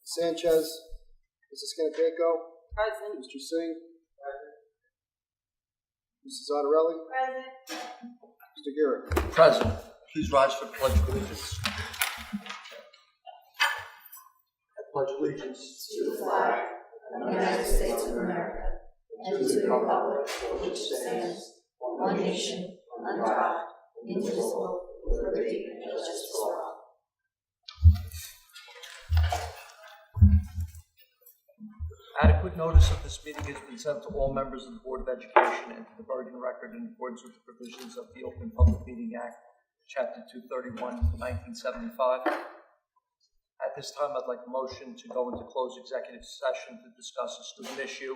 Sanchez, Mrs. Scanapeko, Present. Mr. Singh, Mrs. Ottarelli, Mr. Garrett. Present. Please rise for the Pledge of Allegiance. I pledge allegiance to the flag of the United States of America and to the republic for which stands one nation, under God, indivisible, with liberty and justice for all. Adequate notice of this meeting has been sent to all members of the Board of Education and to the Virgin Record in accordance with the provisions of the Open Public Meeting Act, Chapter 231, 1975. At this time, I'd like a motion to go into closed executive session to discuss a student issue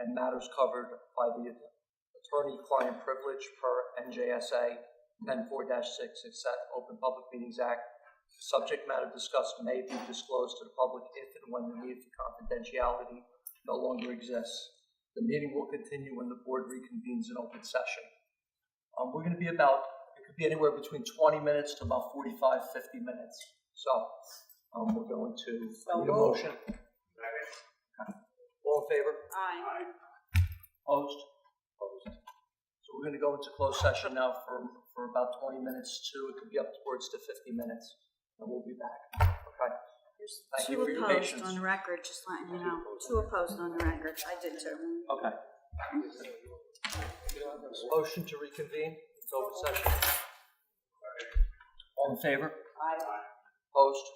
and matters covered by the attorney-client privilege per NJSA 10-4-6 Open Public Meetings Act. The subject matter discussed may be disclosed to the public if and when the need for confidentiality no longer exists. The meeting will continue when the board reconvenes in open session. We're going to be it could be anywhere between 20 minutes to about 45, 50 minutes. So we're going to need a motion. All in favor? Aye. Opposed? Opposed. So we're going to go into closed session now for about 20 minutes to, it could be up towards to 50 minutes. And we'll be back. Okay. There's Thank you two for your opposed patience. on the record, just letting you know. Two opposed on the record. I did too. Okay. Motion to reconvene. It's open session. All in favor? Aye. Opposed?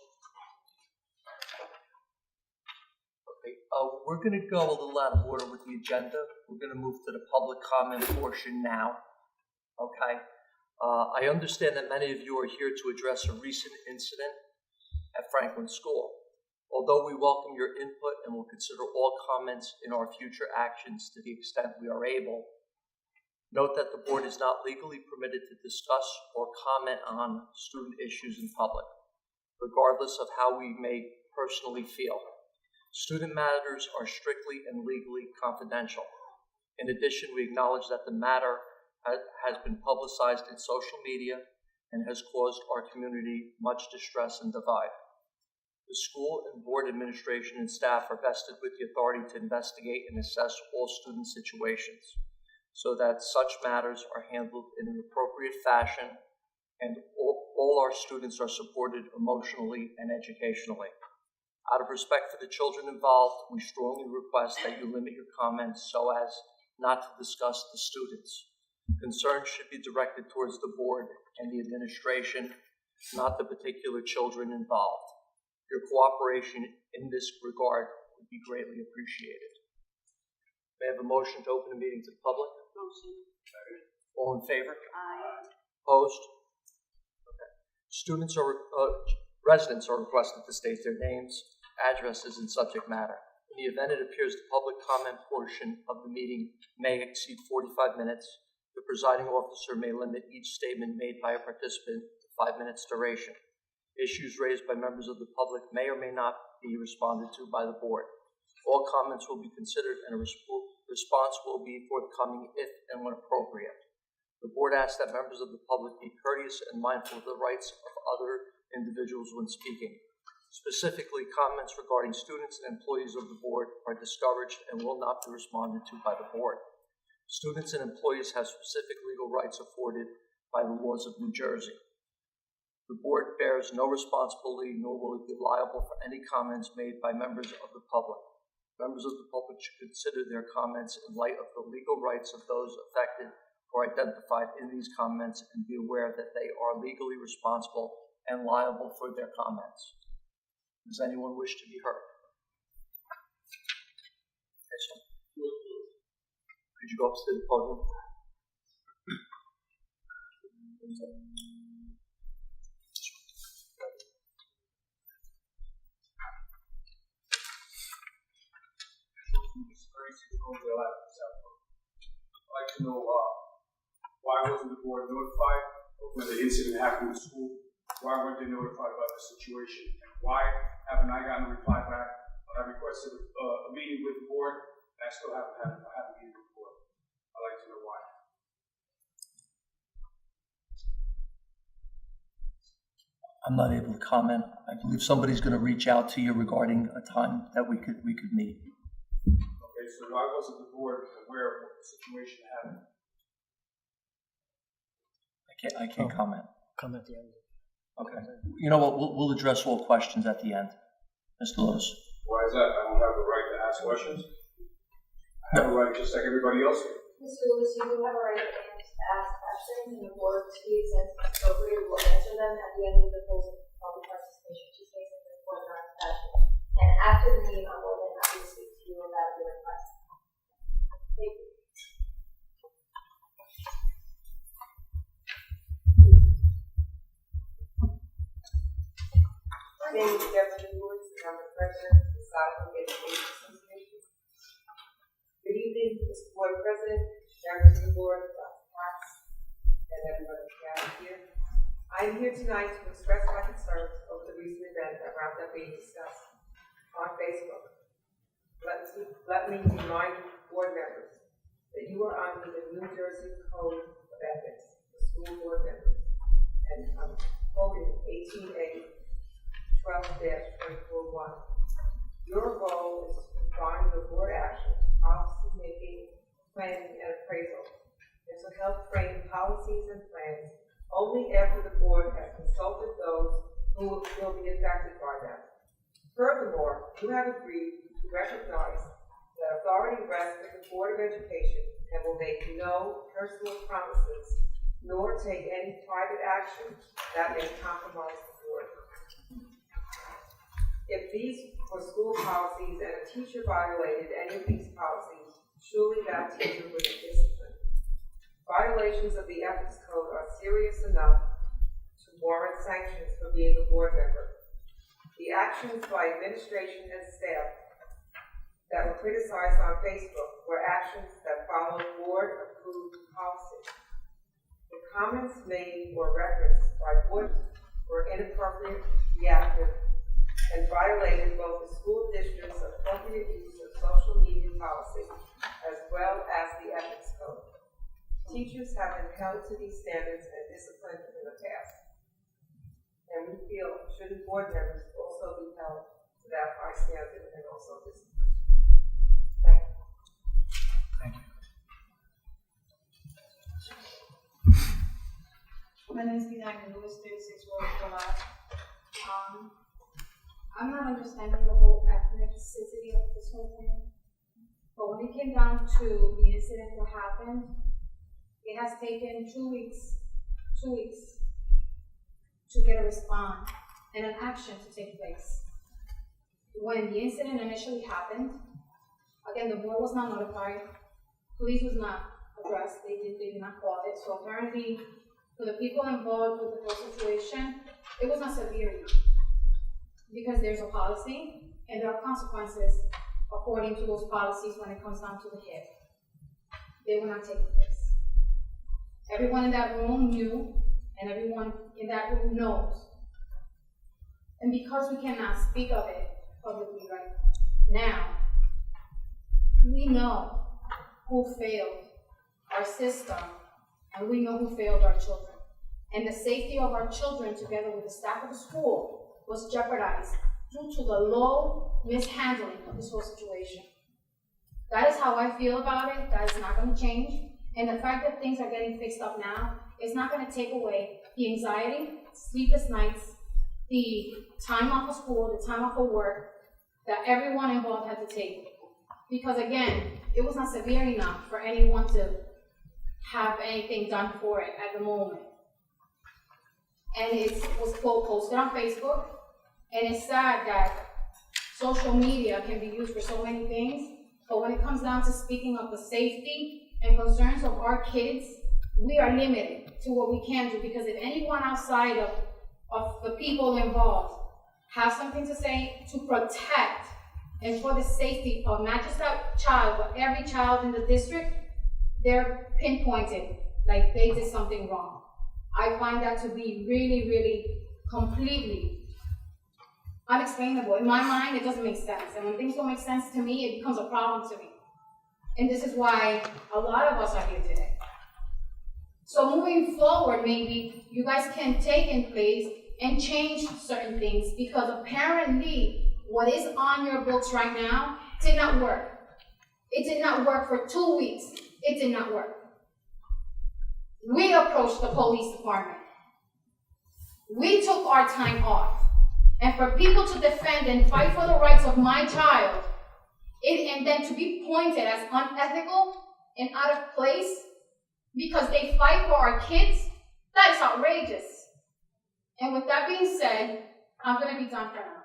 Okay. We're going to go a little out of order with the agenda. We're going to move to the public comment portion now. Okay. I understand that many of you are here to address a recent incident at Franklin School. Although we welcome your input and will consider all comments in our future actions to the extent we are able, note that the board is not legally permitted to discuss or comment on student issues in public, regardless of how we may personally feel. Student matters are strictly and legally confidential. In addition, we acknowledge that the matter has been publicized in social media and has caused our community much distress and divide. The school and board administration and staff are vested with the authority to investigate and assess all student situations so that such matters are handled in an appropriate fashion and all our students are supported emotionally and educationally. Out of respect for the children involved, we strongly request that you limit your comments so as not to discuss the students. Concerns should be directed towards the board and the administration, not the particular children involved. Your cooperation in this regard would be greatly appreciated. May I have a motion to open the meeting to the public? Motion. All in favor? Aye. Opposed? Okay. Residents are requested to state their names, addresses, and subject matter. In the event it appears the public comment portion of the meeting may exceed 45 minutes, the presiding officer may limit each statement made by a participant to 5 minutes duration. Issues raised by members of the public may or may not be responded to by the board. All comments will be considered and a response will be forthcoming if and when appropriate. The board asks that members of the public be courteous and mindful of the rights of other individuals when speaking. Specifically, comments regarding students and employees of the board are discouraged and will not be responded to by the board. Students and employees have specific legal rights afforded by the laws of New Jersey. The board bears no responsibility nor will it be liable for any comments made by members of the public. Members of the public should consider their comments in light of the legal rights of those affected or identified in these comments and be aware that they are legally responsible and liable for their comments. Does anyone wish to be heard? Yes, sir. Could you go up to the podium? I'd like to know why wasn't the board notified when the incident happened in school? Why weren't they notified about the situation? And why haven't I gotten a reply back when I requested a meeting with the board? And I still haven't had a meeting with the board. I'd like to know why. I'm not able to comment. I believe somebody's going to reach out to you regarding a time that we could meet. Okay, so why wasn't the board aware of what the situation happened? I can't comment. Come at the end. Okay. You know what? We'll address all questions at the end. Mr. Lewis. Why is that? I don't have the right to ask questions. I have a right just like everybody else here. Mr. Lewis, you do have a right to ask questions, and the board, to the extent appropriate, will answer them at the end of the close of public participation to face in the board fashion. And after the meeting, I'm more than happy to speak to you about your request. Thank you. My name is Deborah Lewis, and I'm the president of the Southwick Education Association. Good evening, Mr. Board President, members of the board, Dr. Cox, and everybody gathered here. I am here tonight to express my concerns over the recent event that wound up being discussed on Facebook. Let me remind board members that you are under the New Jersey Code of Ethics for school board members, and I'm quoting 18A 12-24-1. Your role is to confine your board actions, policy making, planning, and appraisal, and to help frame policies and plans only after the board has consulted those who will be affected by them. Furthermore, you have agreed to recognize that authority rests with the Board of Education and will make no personal promises nor take any private action that may compromise the board. If these were school policies and a teacher violated any of these policies, surely that teacher would be disciplined. Violations of the ethics code are serious enough to warrant sanctions for being a board member. The actions by administration and staff that were criticized on Facebook were actions that followed board-approved policy. The comments made or referenced by board were inappropriate, reactive, and violated both the school district's appropriate use of social media policy as well as the ethics code. Teachers have been held to these standards and disciplined in the past. And we feel shouldn't board members also be held to that high standard and also disciplined. Thank you. Thank you. My name is Vidania Lewis, 36 Royal College. I'm not understanding the whole ethnicity of this whole thing. But when it came down to the incident that happened, it has taken 2 weeks to get a response and an action to take place. When the incident initially happened, again, the board was not notified, police was not addressed, they did not call it. So apparently, for the people involved with the whole situation, it was not severe enough. Because there's a policy and there are consequences according to those policies when it comes down to the hit. They will not take place. Everyone in that room knew, and everyone in that room knows. And because we cannot speak of it publicly right now, we know who failed our system, and we know who failed our children. And the safety of our children, together with the staff of the school, was jeopardized due to the low mishandling of this whole situation. That is how I feel about it. That is not going to change. And the fact that things are getting fixed up now is not going to take away the anxiety, sleepless nights, the time off of school, the time off of work that everyone involved had to take. Because again, it was not severe enough for anyone to have anything done for it at the moment. And it was posted on Facebook, and it's sad that social media can be used for so many things, but when it comes down to speaking of the safety and concerns of our kids, we are limited to what we can do, because if anyone outside of the people involved have something to say to protect and for the safety of not just that child, but every child in the district, they're pinpointed like they did something wrong. I find that to be really, really completely unexplainable. In my mind, it doesn't make sense. And when things don't make sense to me, it becomes a problem to me. And this is why a lot of us are here today. So moving forward, maybe you guys can take in place and change certain things because apparently what is on your books right now did not work. It did not work for 2 weeks. It did not work. We approached the police department. We took our time off. And for people to defend and fight for the rights of my child, and then to be pointed as unethical and out of place because they fight for our kids, that is outrageous. And with that being said, I'm going to be done for now.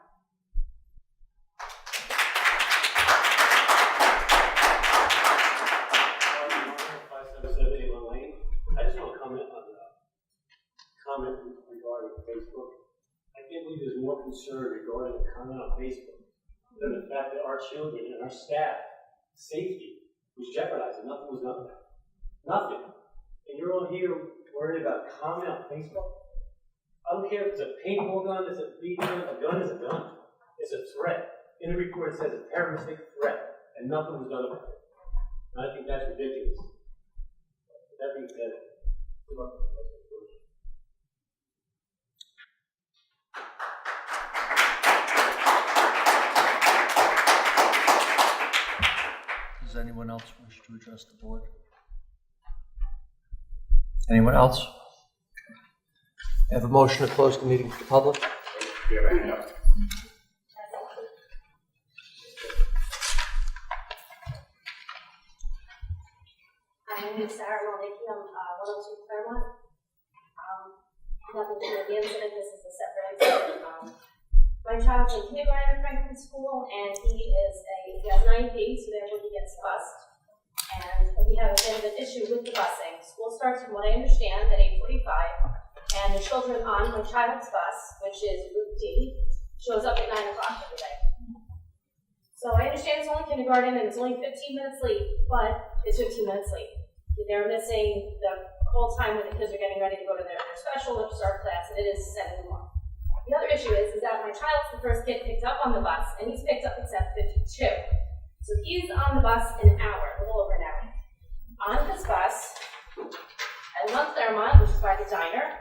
I just want to comment on the comment regarding Facebook. I can't believe there's more concern regarding the comment on Facebook than the fact that our children and our staff safety was jeopardized and nothing was done about it. Nothing. And you're all here worried about comment on Facebook? I don't care if it's a paintball gun, it's a BB gun, a gun is a gun. It's a threat. In the report it says a terroristic threat, and nothing was done about it. And I think that's ridiculous. That being said, good luck. Does anyone else wish to address the board? Anyone else? I have a motion to close the meeting to the public. You have a hand up? My name is Sarah Malnicki. I'm 102 Claremont. Nothing to do with the incident. This is a separate incident. My child's in kindergarten at Franklin School, and he has an IEP, so therefore he gets bused. And we have a bit of an issue with the busing. School starts, from what I understand, at 8:45, and the children on my child's bus, which is Route D, shows up at 9 o'clock every day. So I understand it's only kindergarten and it's only 15 minutes late, but it's 15 minutes late. They're missing the whole time when the kids are getting ready to go to their special or start class, and it is 7 in the morning. The other issue is that my child's the first kid picked up on the bus, and he's picked up at 7:52. So he's on the bus an hour, a little over an hour. On this bus, I live on Claremont, which is by the diner,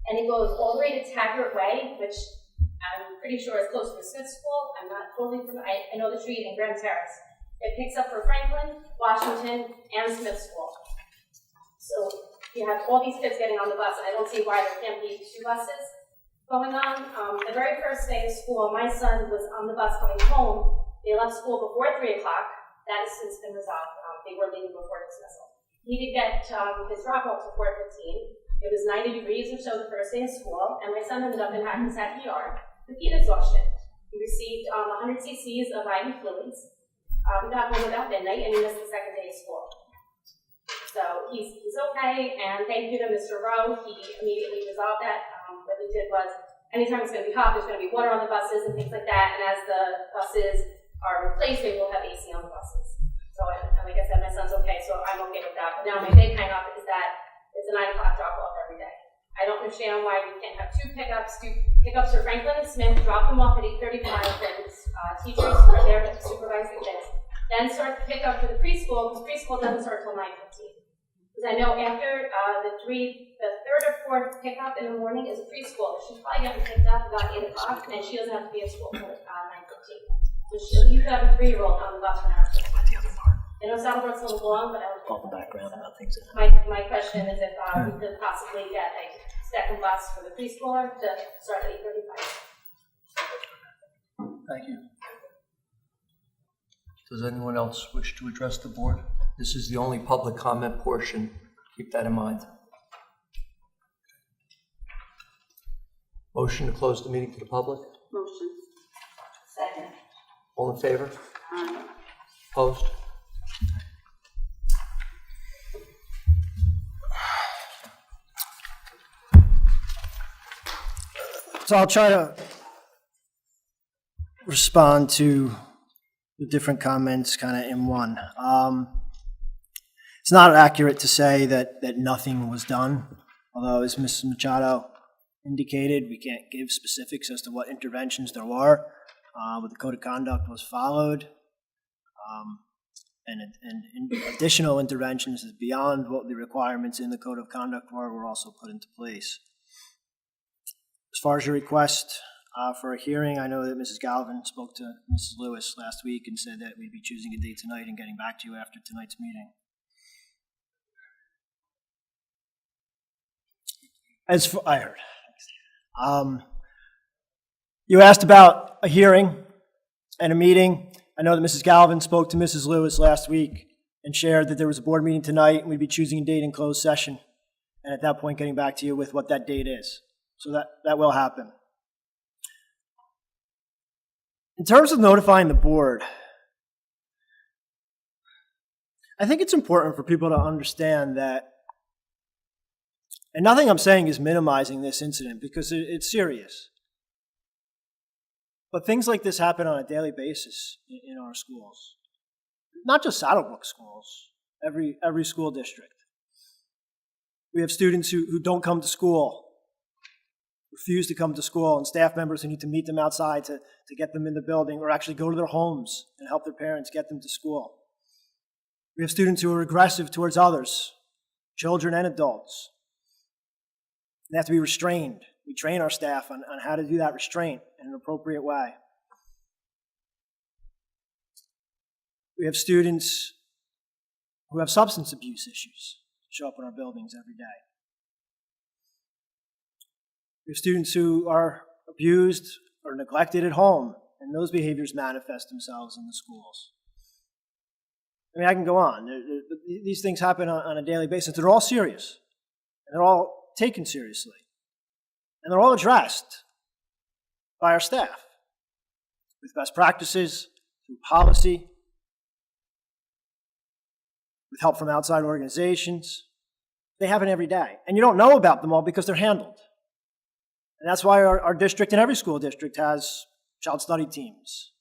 and it goes all the way to Taggart Way, which I'm pretty sure is close to the Smith School. I'm not totally familiar. I know the street in Grand Terrace. It picks up for Franklin, Washington, and Smith School. So you have all these kids getting on the bus, and I don't see why there can't be 2 buses going on. The very first day of school, my son was on the bus coming home. They left school before 3 o'clock. That has since been resolved. They were leaving before dismissal. He did get his drop-off to 4:15. It was 90 degrees or so the first day of school, and my son ended up in Hackensack ER with heat exhaustion. He received 100 cc's of IV fluids. We got home about midnight, and he missed the second day of school. So he's okay, and thank you to Mr. Rowe. He immediately resolved that. What he did was, anytime it's going to be hot, there's going to be water on the buses and things like that, and as the buses are replaced, they will have AC on the buses. So, and like I said, my son's okay, so I'm okay with that. But now my big hang up is that it's a 9 o'clock drop-off every day. I don't understand why we can't have 2 pickups for Franklin and Smith, drop them off at 8:35, then teachers are there to supervise the kids. Then start the pickup for the preschool, because preschool doesn't start till 9:15. Because I know after the 3rd or 4th pickup in the morning is a preschool. She's probably getting picked up about 8 o'clock, and she doesn't have to be at school until 9:15. So you could have a 3-year-old on the bus for an hour. I know Southbrook's a little long, but I would all the background about things that my question is if we could possibly get a second bus for the preschooler to start at 8:35. Thank you. Does anyone else wish to address the board? This is the only public comment portion. Keep that in mind. Motion to close the meeting to the public? Motion. Second. All in favor? Aye. Opposed? So I'll try to respond to the different comments kind of in one. It's not accurate to say that nothing was done, although as Mrs. Machado indicated, we can't give specifics as to what interventions there were. But the code of conduct was followed, and additional interventions beyond what the requirements in the code of conduct were also put into place. As far as your request for a hearing, I know that Mrs. Galvin spoke to Mrs. Lewis last week and said that we'd be choosing a date tonight and getting back to you after tonight's meeting. I heard. You asked about a hearing and a meeting. I know that Mrs. Galvin spoke to Mrs. Lewis last week and shared that there was a board meeting tonight and we'd be choosing a date in closed session. And at that point, getting back to you with what that date is. So that will happen. In terms of notifying the board, I think it's important for people to understand that, and nothing I'm saying is minimizing this incident because it's serious. But things like this happen on a daily basis in our schools. Not just Saddlebrook schools, every school district. We have students who don't come to school, refuse to come to school, and staff members who need to meet them outside to get them in the building or actually go to their homes and help their parents get them to school. We have students who are aggressive towards others, children and adults. They have to be restrained. We train our staff on how to do that restraint in an appropriate way. We have students who have substance abuse issues show up in our buildings every day. We have students who are abused or neglected at home, and those behaviors manifest themselves in the schools. I mean, I can go on. These things happen on a daily basis. They're all serious, and they're all taken seriously. And they're all addressed by our staff with best practices, through policy, with help from outside organizations. They happen every day. And you don't know about them all because they're handled. And that's why our district and every school district has child study teams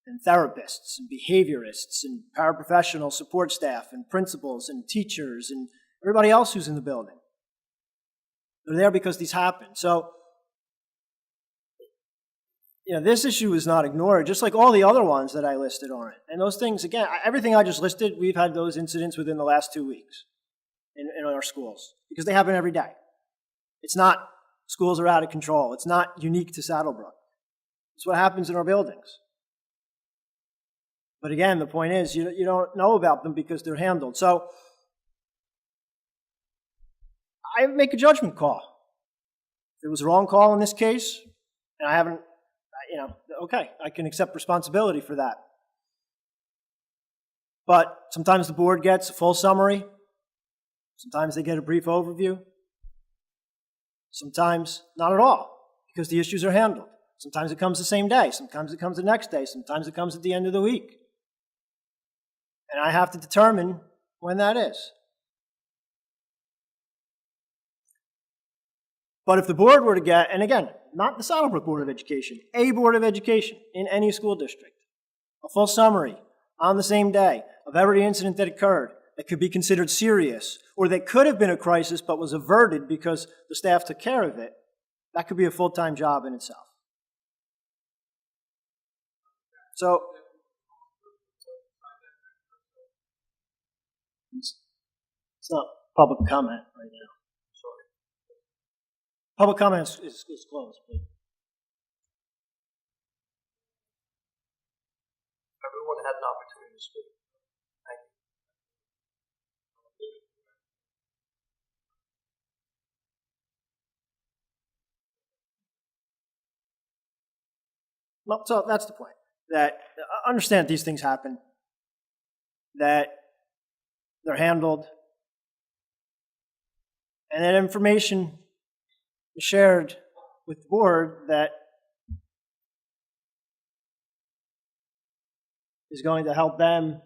and therapists and behaviorists and paraprofessional support staff and principals and teachers and everybody else who's in the building. They're there because these happen. So, this issue is not ignored, just like all the other ones that I listed aren't. And those things, again, everything I just listed, we've had those incidents within the last 2 weeks in our schools because they happen every day. It's not schools are out of control. It's not unique to Saddlebrook. It's what happens in our buildings. But again, the point is you don't know about them because they're handled. So I make a judgment call. If it was a wrong call in this case, and I haven't, okay, I can accept responsibility for that. But sometimes the board gets a full summary. Sometimes they get a brief overview. Sometimes not at all, because the issues are handled. Sometimes it comes the same day. Sometimes it comes the next day. Sometimes it comes at the end of the week. And I have to determine when that is. But if the board were to get, and again, not the Saddlebrook Board of Education, a Board of Education in any school district, a full summary on the same day of every incident that occurred that could be considered serious or that could have been a crisis but was averted because the staff took care of it, that could be a full-time job in itself. So, it's not public comment right now. Public comment is closed. But Everyone had an opportunity to speak. Thank you. Well, so that's the point. That understand these things happen, that they're handled, and that information is shared with the board that is going to help them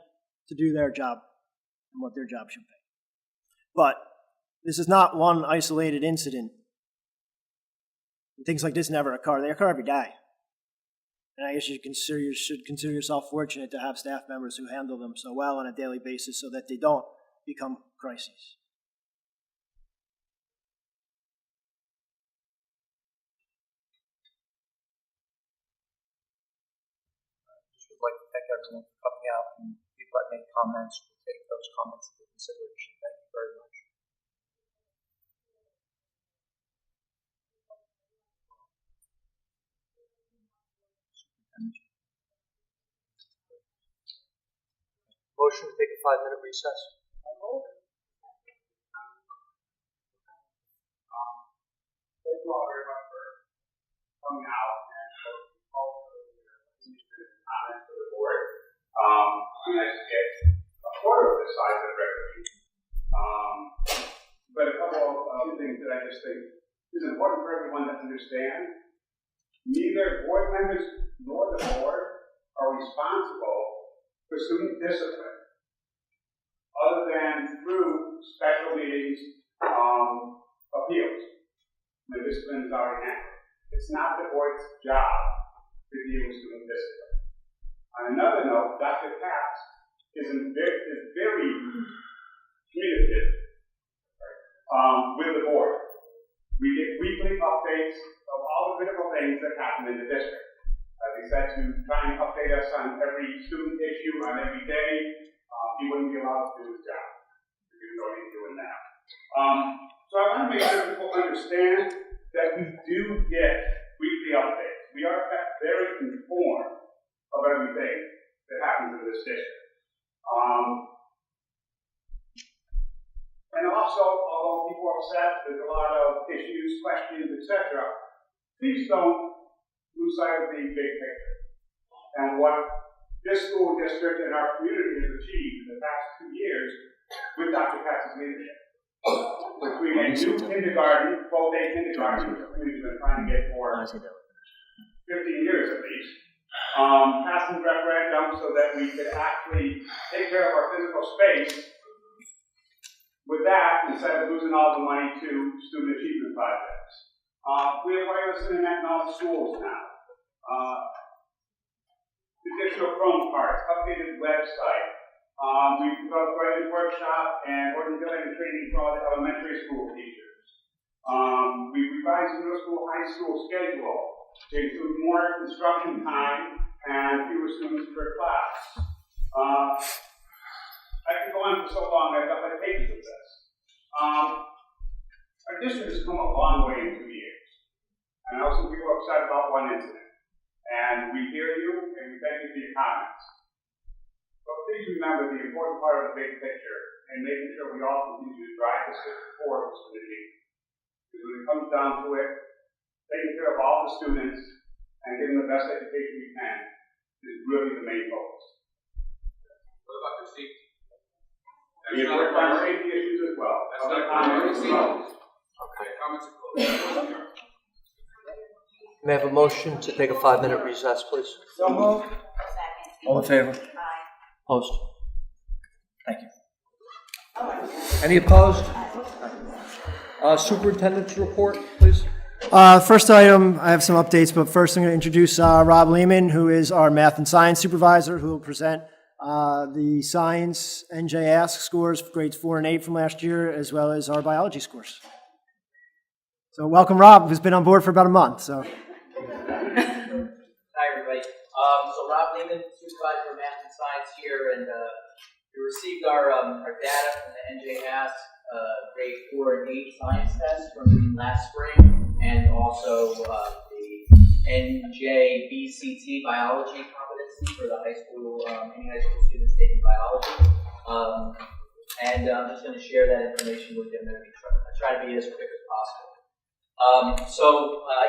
to do their job and what their job should be. But this is not one isolated incident. Things like this never occur. They occur every day. And I guess you should consider yourself fortunate to have staff members who handle them so well on a daily basis so that they don't become crises. Just would like to thank everyone for coming out, and people that made comments, we'll take those comments into consideration. Thank you very much. Motion to take a 5-minute recess. Thank you all very much for coming out and comments for the board. I'm nice to get a quarter of the size of the record. But a couple of things that I just think is important for everyone to understand. Neither board members nor the board are responsible for student discipline, other than through special meetings, appeals. The discipline is already handled. It's not the board's job to deal with student discipline. On another note, Dr. Katz is very communicative with the board. We get weekly updates of all the critical things that happen in the district. As he said, to try and update us on every student issue on every day, he wouldn't be allowed to do his job. We don't need doing that. So I want to make sure people understand that we do get weekly updates. We are kept very informed of everything that happens in this district. And also, although people are upset, there's a lot of issues, questions, etc., please don't lose sight of the big picture and what this school district and our community has achieved in the past 2 years with Dr. Katz's leadership. Between a new kindergarten, full-day kindergarten, which we've been trying to get for 15 years at least, passing referendum so that we could actually take care of our physical space. With that, instead of losing all the money to student achievement projects. We have wireless internet in all the schools now. Additional Chrome cards, updated website. We've developed writing workshop and organizing training for all the elementary school teachers. We revised the middle school, high school schedule to include more instruction time and fewer students per class. I can go on for so long, I've got my pages with this. Our district has come a long way in 2 years. And I know some people are upset about one incident. And we hear you, and we thank you for your comments. But please remember the important part of the big picture and making sure we all continue to drive this forward with student. Because when it comes down to it, taking care of all the students and giving them the best education we can is really the main focus. What about the safety? We have worked on safety issues as well. That's not comments. Okay. Comments are closed. May I have a motion to take a 5-minute recess, please? So moved. All in favor? Opposed? Thank you. Any opposed? Superintendent's report, please. First item, I have some updates, but first I'm going to introduce Rob Lehman, who is our math and science supervisor, who will present the science NJ Ask scores for grades 4 and 8 from last year, as well as our biology scores. So welcome, Rob, who's been on board for about a month. So. Hi, everybody. So Rob Lehman, supervisor of math and science here, and we received our data from the NJ Ask grade 4 and 8 science test from last spring, and also the NJ BCT biology competency for the high school, any high school students taking biology. And I'm just going to share that information with them, and I try to be as quick as possible. So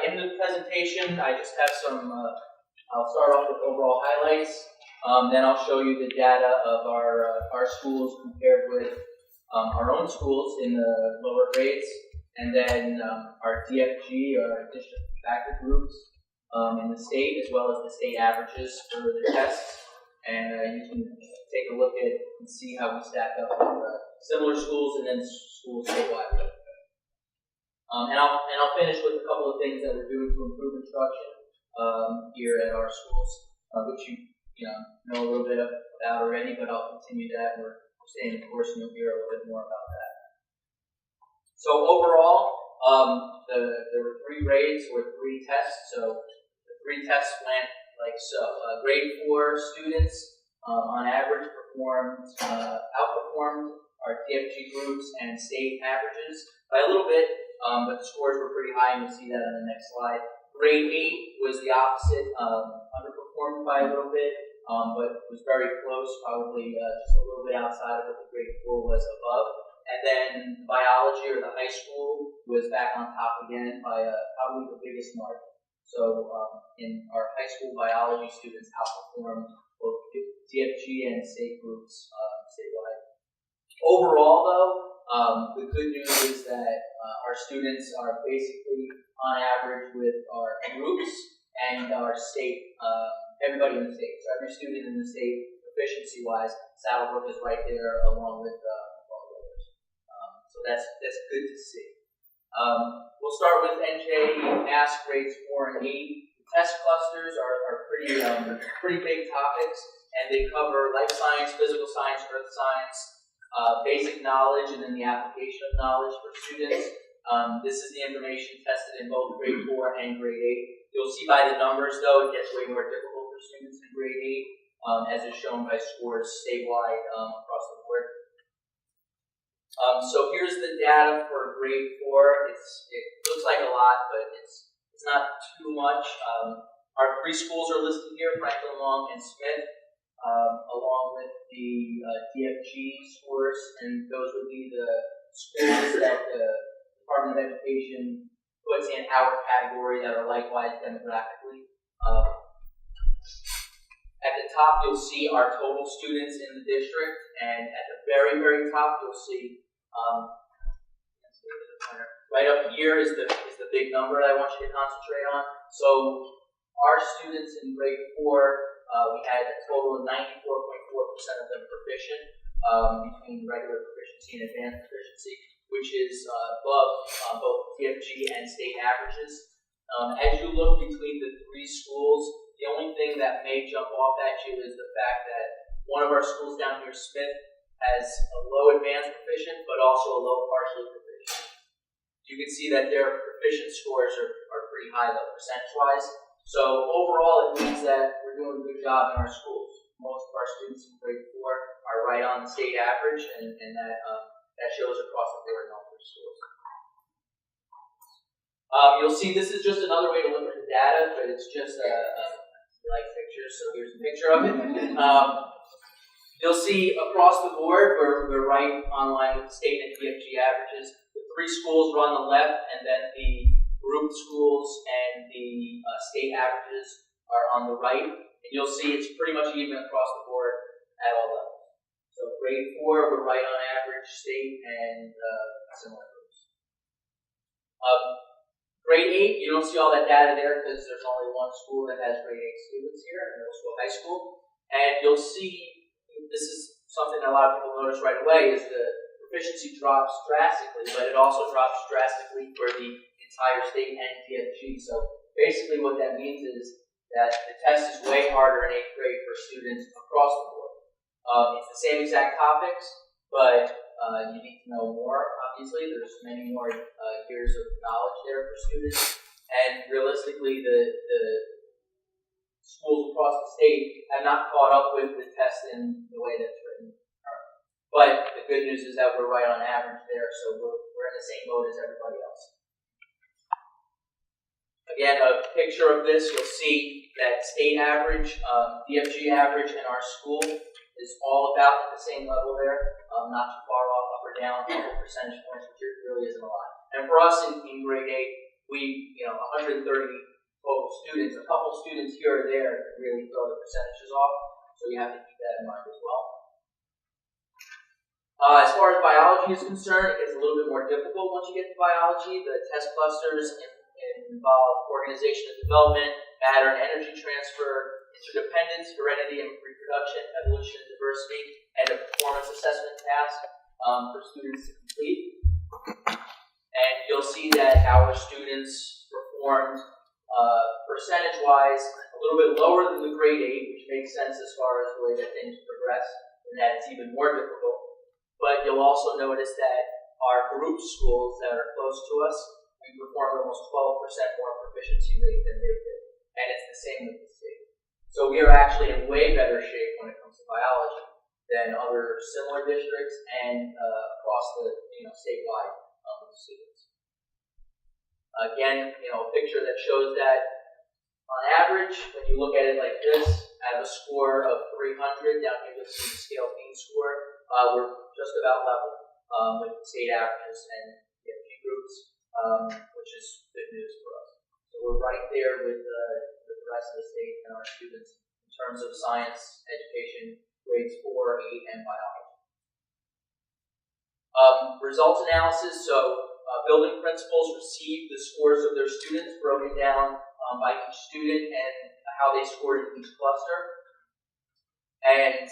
in the presentation, I just have some, I'll start off with overall highlights, then I'll show you the data of our schools compared with our own schools in the lower grades, and then our DFG, our district factor groups in the state, as well as the state averages for the tests, and you can take a look at and see how we stack up with similar schools and then schools statewide. And I'll finish with a couple of things that we're doing to improve instruction here at our schools, which you know a little bit about already, but I'll continue that. We're staying the course, and you'll hear a little bit more about that. So overall, there were 3 grades or 3 tests. So the 3 tests went like so. Grade 4 students, on average, outperformed our TFG groups and state averages by a little bit. But the scores were pretty high, and you'll see that on the next slide. Grade 8 was the opposite, underperformed overperformed by a little bit, but was very close, probably just a little bit outside of what the grade 4 was above. And then biology, or the high school, was back on top again by probably the biggest margin. So in our high school biology, students outperformed both DFG and state groups statewide. Overall, though, the good news is that our students are basically on average with our groups and our state, everybody in the state. So every student in the state, proficiency-wise, Saddlebrook is right there along with all the others. So that's good to see. We'll start with NJ Ask grades 4 and 8. The test clusters are pretty big topics, and they cover life science, physical science, earth science, basic knowledge, and then the application of knowledge for students. This is the information tested in both grade 4 and grade 8. You'll see by the numbers, though, it gets way more difficult for students in grade 8, as is shown by scores statewide across the board. So here's the data for grade 4. It looks like a lot, but it's not too much. Our 3 schools are listed here: Franklin, Long, and Smith, along with the DFG scores, and those would be the schools that the Department of Education puts in our category that are likewise demographically. At the top, you'll see our total students in the district, and at the very, very top, you'll see right up here is the big number that I want you to concentrate on. So our students in grade 4, we had a total of 94.4% of them proficient between regular proficiency and advanced proficiency, which is above both DFG and state averages. As you look between the 3 schools, the only thing that may jump off at you is the fact that one of our schools down here, Smith, has a low advanced proficient, but also a low partially proficient. You can see that their proficient scores are pretty high, though, percentage-wise. So overall, it means that we're doing a good job in our schools. Most of our students in grade 4 are right on the state average, and that shows across the board in all 3 schools. You'll see this is just another way to look at the data, but it's just like pictures, so here's a picture of it. You'll see across the board, we're right on line with the state and DFG averages. The 3 schools are on the left, and then the group schools and the state averages are on the right. And you'll see it's pretty much even across the board at all levels. So grade 4, we're right on average, state and similar groups. Grade 8, you don't see all that data there because there's only one school that has grade 8 students here, middle school, high school. And you'll see, this is something that a lot of people notice right away, is the proficiency drops drastically, but it also drops drastically for the entire state and DFG. So basically what that means is that the test is way harder in 8th grade for students across the board. It's the same exact topics, but you need to know more, obviously. There's many more years of knowledge there for students. And realistically, the schools across the state have not caught up with the test in the way that's written. But the good news is that we're right on average there, so we're in the same boat as everybody else. Again, a picture of this, you'll see that state average, DFG average, and our school is all about at the same level there, not too far off, up or down, a couple percentage points, which really isn't a lot. And for us in grade 8, we, 130 total students, a couple students here or there can really throw the percentages off, so you have to keep that in mind as well. As far as biology is concerned, it gets a little bit more difficult once you get to biology. The test clusters involve organization and development, matter and energy transfer, interdependence, heredity and reproduction, evolution and diversity, and a performance assessment task for students to complete. And you'll see that our students performed percentage-wise a little bit lower than the grade 8, which makes sense as far as the way that things progress, and that it's even more difficult. But you'll also notice that our group schools that are close to us, we performed almost 12% more proficiency rate than they did. And it's the same with the state. So we are actually in way better shape when it comes to biology than other similar districts and across the statewide students. Again, a picture that shows that On average, when you look at it like this, out of a score of 300, down here this is the scale mean score, we're just about level with state averages and PFG groups, which is good news for us. So we're right there with the rest of the state and our students in terms of science, education, grades 4, 8, and biology. Results analysis, so building principals receive the scores of their students broken down by each student and how they scored in each cluster. And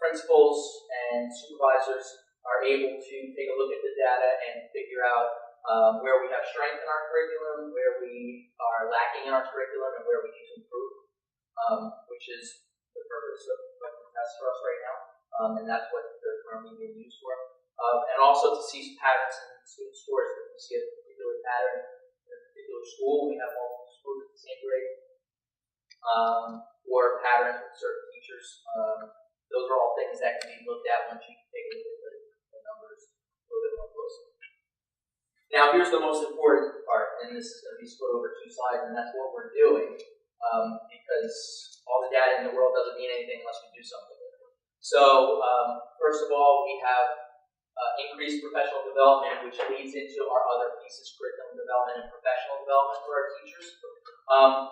principals and supervisors are able to take a look at the data and figure out where we have strength in our curriculum, where we are lacking in our curriculum, and where we need to improve, which is the purpose of the test for us right now. And that's what they're currently being used for. And also to see patterns in student scores. If we see a particular pattern in a particular school, we have multiple schools at the same grade, or patterns with certain teachers. Those are all things that can be looked at once you take a look at the numbers a little bit more closely. Now, here's the most important part, and this is going to be split over 2 slides, and that's what we're doing, because all the data in the world doesn't mean anything unless we do something with it. So, first of all, we have increased professional development, which leads into our other pieces, curriculum development and professional development for our teachers.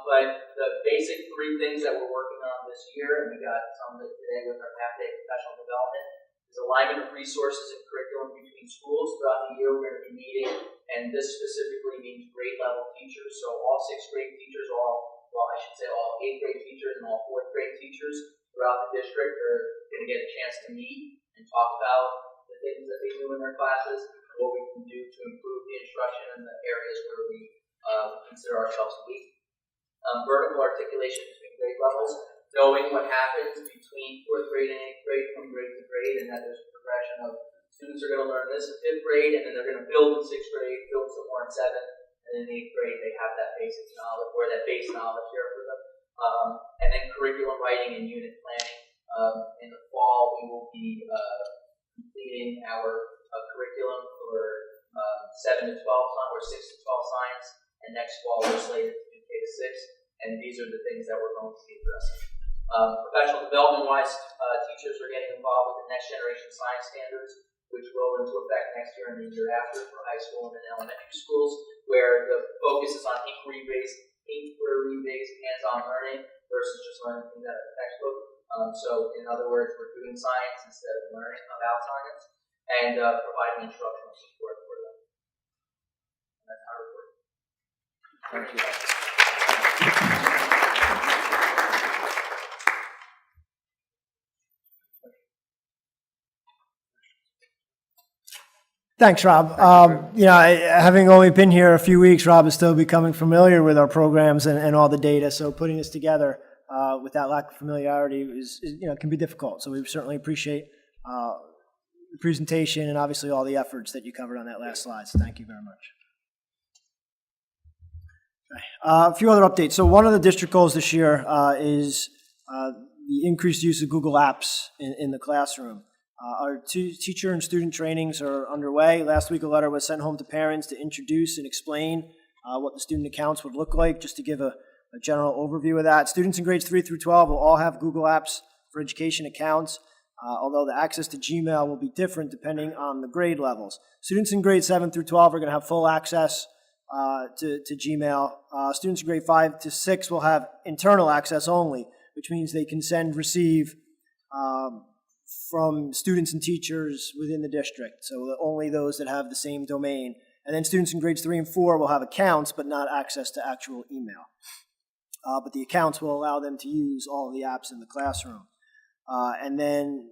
But the basic 3 things that we're working on this year, and we got some of it today with our half-day professional development, is alignment of resources and curriculum between schools. Throughout the year, we're going to be meeting, and this specifically means grade level teachers. So all 6th grade teachers, all 8th grade teachers and all 4th grade teachers throughout the district are going to get a chance to meet and talk about the things that they do in their classes, and what we can do to improve the instruction in the areas where we consider ourselves weak. Vertical articulation between grade levels, knowing what happens between 4th grade and 8th grade from grade to grade, and that there's a progression of students are going to learn this in 5th grade, and then they're going to build in 6th grade, build some more in 7th, and in 8th grade they have that basic knowledge, or that base knowledge here for them. And then curriculum writing and unit planning. In the fall, we will be completing our curriculum for 7 to 12 or 6 to 12 science, and next fall we're slated to do K to 6, and these are the things that we're going to be addressing. Professional development-wise, teachers are getting involved with the next generation science standards, which roll into effect next year and the year after for high school and elementary schools, where the focus is on inquiry-based, hands-on learning versus just learning things out of the textbook. So, in other words, we're doing science instead of learning about science, and providing instructional support for them. And that's our report. Thank you. Thanks, Rob. Having only been here a few weeks, Rob is still becoming familiar with our programs and all the data. So putting this together with that lack of familiarity is can be difficult. So we certainly appreciate the presentation and obviously all the efforts that you covered on that last slide. So thank you very much. A few other updates. So one of the district goals this year is the increased use of Google Apps in the classroom. Our teacher and student trainings are underway. Last week, a letter was sent home to parents to introduce and explain what the student accounts would look like, just to give a general overview of that. Students in grades 3 through 12 will all have Google Apps for Education accounts, although the access to Gmail will be different depending on the grade levels. Students in grades 7 through 12 are going to have full access to Gmail. Students in grade 5 to 6 will have internal access only, which means they can receive from students and teachers within the district, so only those that have the same domain. And then students in grades 3 and 4 will have accounts, but not access to actual email. But the accounts will allow them to use all of the apps in the classroom. And then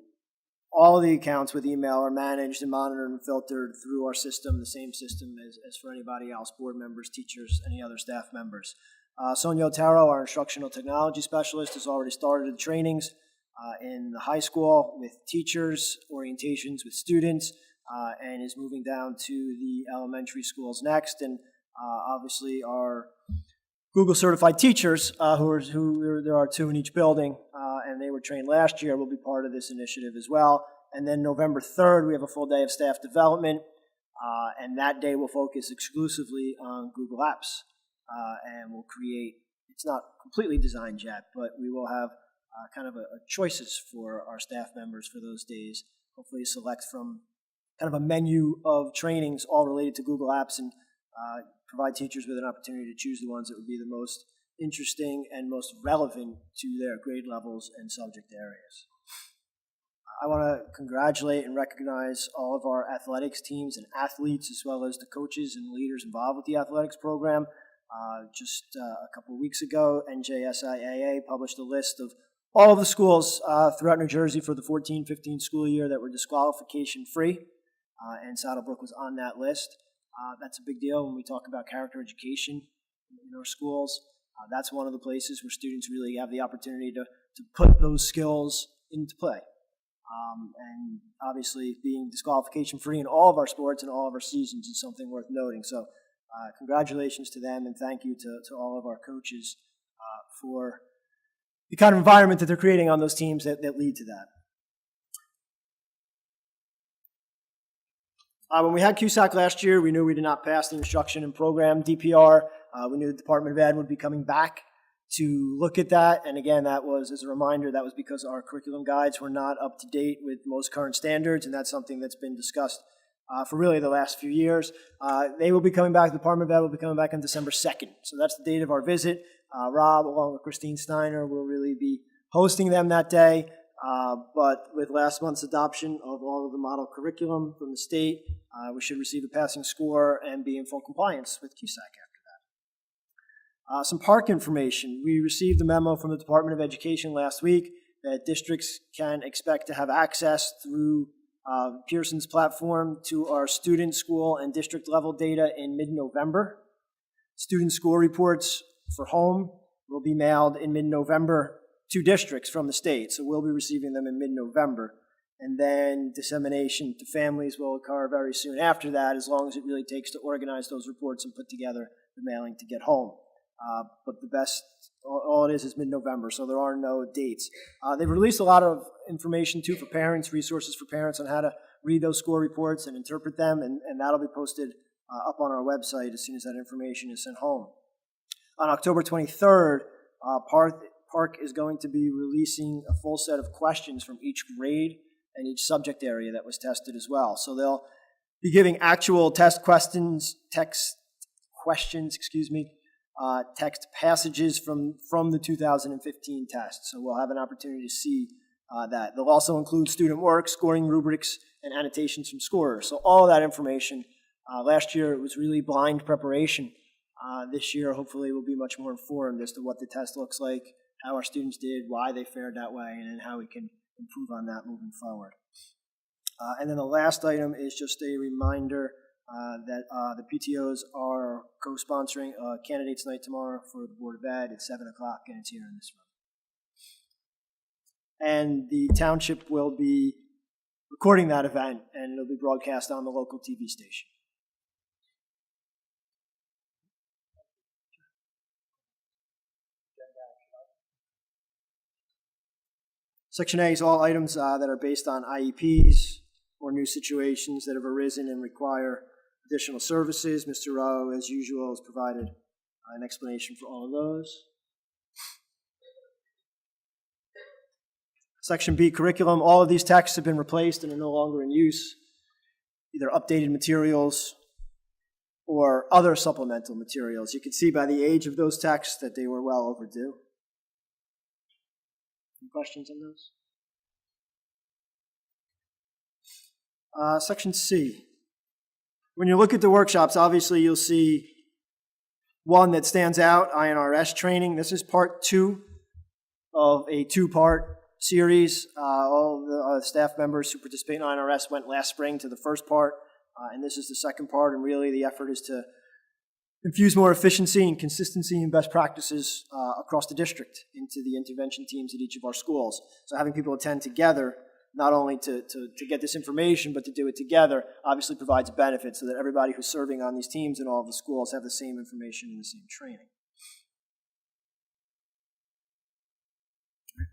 all of the accounts with email are managed and monitored and filtered through our system, the same system as for anybody else, board members, teachers, any other staff members. Sonia Otero, our instructional technology specialist, has already started the trainings in the high school with teachers, orientations with students, and is moving down to the elementary schools next. And obviously our Google certified teachers, there are 2 in each building, and they were trained last year, will be part of this initiative as well. And then November 3rd, we have a full day of staff development, and that day will focus exclusively on Google Apps, and we'll create it's not completely designed yet, but we will have kind of a choices for our staff members for those days. Hopefully select from kind of a menu of trainings all related to Google Apps and provide teachers with an opportunity to choose the ones that would be the most interesting and most relevant to their grade levels and subject areas. I want to congratulate and recognize all of our athletics teams and athletes, as well as the coaches and leaders involved with the athletics program. Just a couple of weeks ago, NJSIAA published a list of all of the schools throughout New Jersey for the 14-15 school year that were disqualification-free, and Saddlebrook was on that list. That's a big deal when we talk about character education in our schools. That's one of the places where students really have the opportunity to put those skills into play. And obviously being disqualification-free in all of our sports and all of our seasons is something worth noting. So congratulations to them, and thank you to all of our coaches for the kind of environment that they're creating on those teams that lead to that. When we had CUSAC last year, we knew we did not pass the instruction and program DPR. We knew the Department of Ed would be coming back to look at that. And again, that was, as a reminder, that was because our curriculum guides were not up to date with most current standards, and that's something that's been discussed for really the last few years. They will be coming back, the Department of Ed will be coming back on December 2nd. So that's the date of our visit. Rob, along with Christine Steiner, will really be hosting them that day. But with last month's adoption of all of the model curriculum from the state, we should receive a passing score and be in full compliance with CUSAC after that. Some park information. We received a memo from the Department of Education last week that districts can expect to have access through Pearson's platform to our student, school, and district level data in mid-November. Student score reports for home will be mailed in mid-November to districts from the state, so we'll be receiving them in mid-November. And then dissemination to families will occur very soon after that, as long as it really takes to organize those reports and put together the mailing to get home. But the best, all it is mid-November, so there are no dates. They've released a lot of information, too, for parents, resources for parents on how to read those score reports and interpret them, and that'll be posted up on our website as soon as that information is sent home. On October 23rd, Park is going to be releasing a full set of questions from each grade and each subject area that was tested as well. So they'll be giving actual text passages from the 2015 test. So we'll have an opportunity to see that. They'll also include student work, scoring rubrics, and annotations from scorers. So all of that information. Last year it was really blind preparation. This year hopefully we'll be much more informed as to what the test looks like, how our students did, why they fared that way, and then how we can improve on that moving forward. And then the last item is just a reminder that the PTOs are co-sponsoring Candidates Night tomorrow for the Board of Ed at 7 o'clock, and it's here in this room. And the township will be recording that event, and it'll be broadcast on the local TV station. Section A is all items that are based on IEPs or new situations that have arisen and require additional services. Mr. Rowe, as usual, has provided an explanation for all of those. Section B, curriculum. All of these texts have been replaced and are no longer in use. Either updated materials or other supplemental materials. You can see by the age of those texts that they were well overdue. Any questions on those? Section C. When you look at the workshops, obviously you'll see one that stands out, INRS training. This is part 2 of a 2-part series. All the staff members who participate in INRS went last spring to the first part, and this is the second part, and really the effort is to infuse more efficiency and consistency and best practices across the district into the intervention teams at each of our schools. So having people attend together, not only to get this information, but to do it together, obviously provides benefits so that everybody who's serving on these teams in all of the schools have the same information and the same training.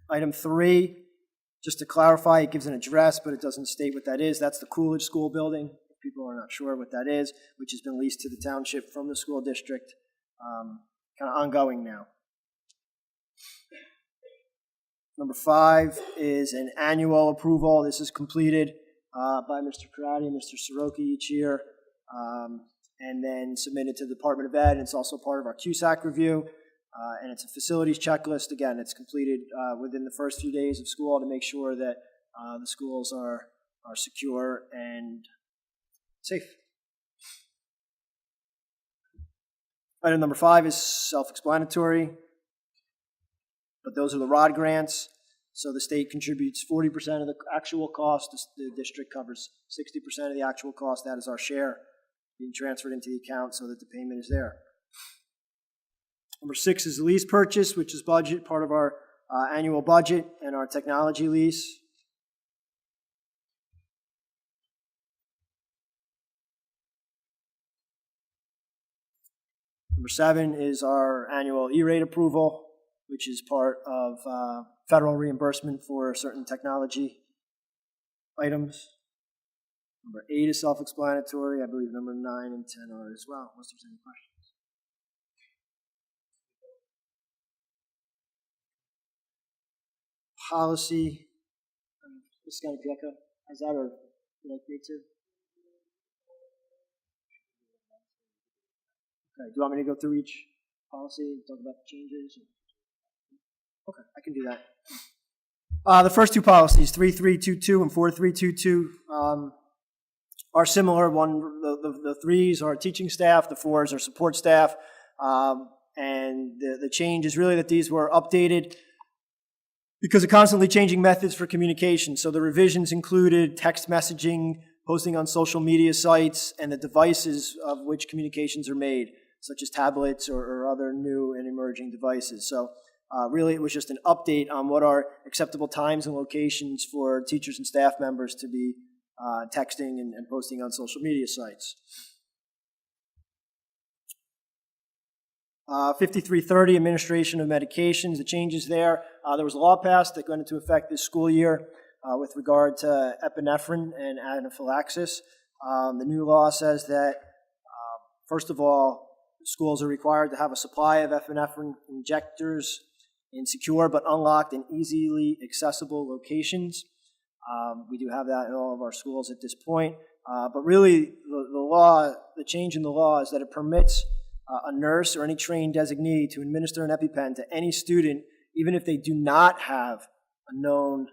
Item 3, just to clarify, it gives an address, but it doesn't state what that is. That's the Coolidge School building. If people are not sure what that is, which has been leased to the township from the school district, kind of ongoing now. Number 5 is an annual approval. This is completed by Mr. Karati and Mr. Soroki each year, and then submitted to the Department of Ed. And it's also part of our CUSAC review, and it's a facilities checklist. Again, it's completed within the first few days of school to make sure that the schools are secure and safe. Item number 5 is self-explanatory, but those are the ROD grants. So the state contributes 40% of the actual cost. The district covers 60% of the actual cost. That is our share being transferred into the account so that the payment is there. Number 6 is the lease purchase, which is budget, part of our annual budget and our technology lease. Number 7 is our annual E-rate approval, which is part of federal reimbursement for certain technology items. Number 8 is self-explanatory. I believe number 9 and 10 are as well, unless there's any questions. Policy. Ms. Scannapieco, has that, or would you like me to? Okay, do you want me to go through each policy and talk about the changes? Okay, I can do that. The first two policies, 3322 and 4322, are similar. The 3s are teaching staff, the 4s are support staff, and the change is really that these were updated because of constantly changing methods for communication. So the revisions included text messaging, posting on social media sites, and the devices of which communications are made, such as tablets or other new and emerging devices. So really it was just an update on what are acceptable times and locations for teachers and staff members to be texting and posting on social media sites. 5330, administration of medications, the changes there. There was a law passed that went into effect this school year with regard to epinephrine and anaphylaxis. The new law says that, first of all, schools are required to have a supply of epinephrine injectors in secure but unlocked and easily accessible locations. We do have that in all of our schools at this point. But really, the change in the law is that it permits a nurse or any trained designee to administer an EpiPen to any student, even if they do not have a known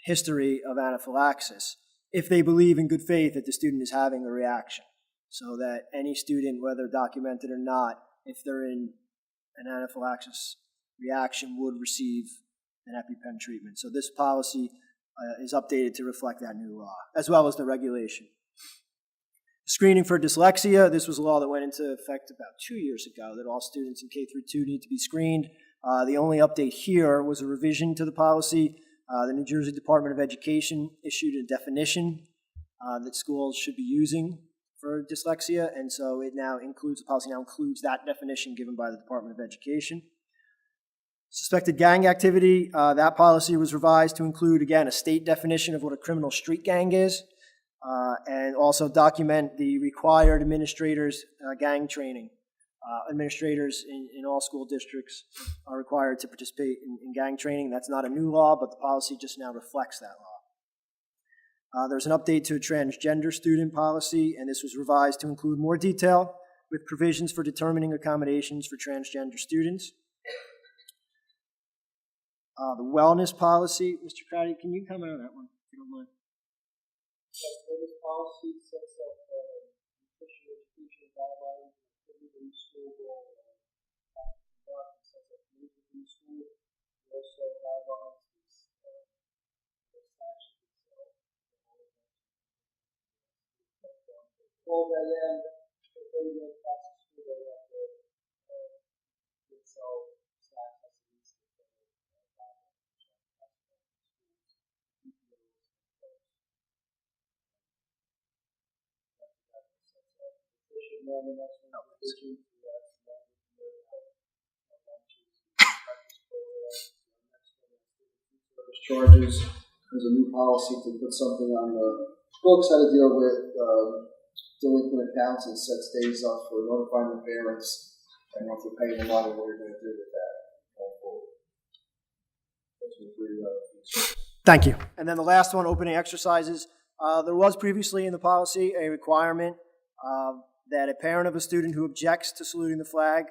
history of anaphylaxis, if they believe in good faith that the student is having a reaction. So that any student, whether documented or not, if they're in an anaphylaxis reaction, would receive an EpiPen treatment. So this policy is updated to reflect that new law, as well as the regulation. Screening for dyslexia, this was a law that went into effect about 2 years ago, that all students in K through 2 need to be screened. The only update here was a revision to the policy. The New Jersey Department of Education issued a definition that schools should be using for dyslexia, and so it now includes, the policy now includes that definition given by the Department of Education. Suspected gang activity, that policy was revised to include, again, a state definition of what a criminal street gang is, and also document the required administrators' gang training. Administrators in all school districts are required to participate in gang training. That's not a new law, but the policy just now reflects that law. There's an update to a transgender student policy, and this was revised to include more detail with provisions for determining accommodations for transgender students. The wellness policy, Mr. Crowdy, can you comment on that one, if you don't mind? The wellness policy sets up nutrition education guidelines, activity in school, and sets up music in school. Also guidelines for statutes itself. 12 a.m. to 30 minutes past the school, they have to sell snacks as a least. Charges. There's a new policy to put something on the books how to deal with delinquent accounts and sets days up for notifying the parents and once they're paying the money, what you're going to do with that. to agree. Thank you. And then the last one, opening exercises. There was previously in the policy a requirement that a parent of a student who objects to saluting the flag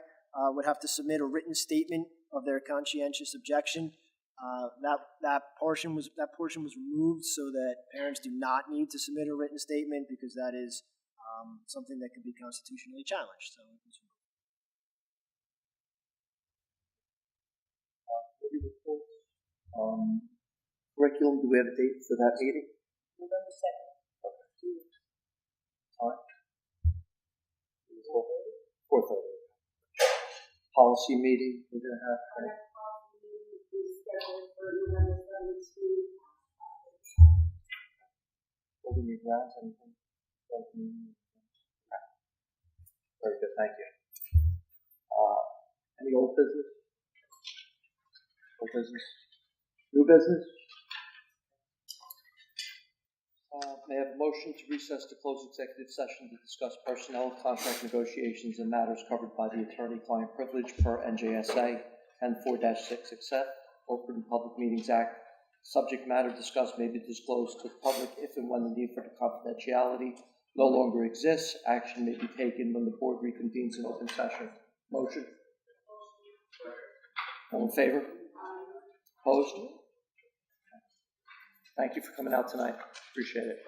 would have to submit a written statement of their conscientious objection. That portion was removed so that parents do not need to submit a written statement because that is something that could be constitutionally challenged. So it was removed. Curriculum, do we have a date for that meeting? November 2nd. Time? 4:30. Policy meeting, we're gonna have. Holding your grounds, anything? Very good, thank you. Any old business? Old business? New business? May I have a motion to recess to close executive session to discuss personnel, contract negotiations, and matters covered by the attorney-client privilege per NJSA 10-4-6, except Open Public Meetings Act. Subject matter discussed may be disclosed to the public if and when the need for the confidentiality no longer exists. Action may be taken when the board reconvenes in open session. Motion? All in favor? Opposed? Thank you for coming out tonight. Appreciate it.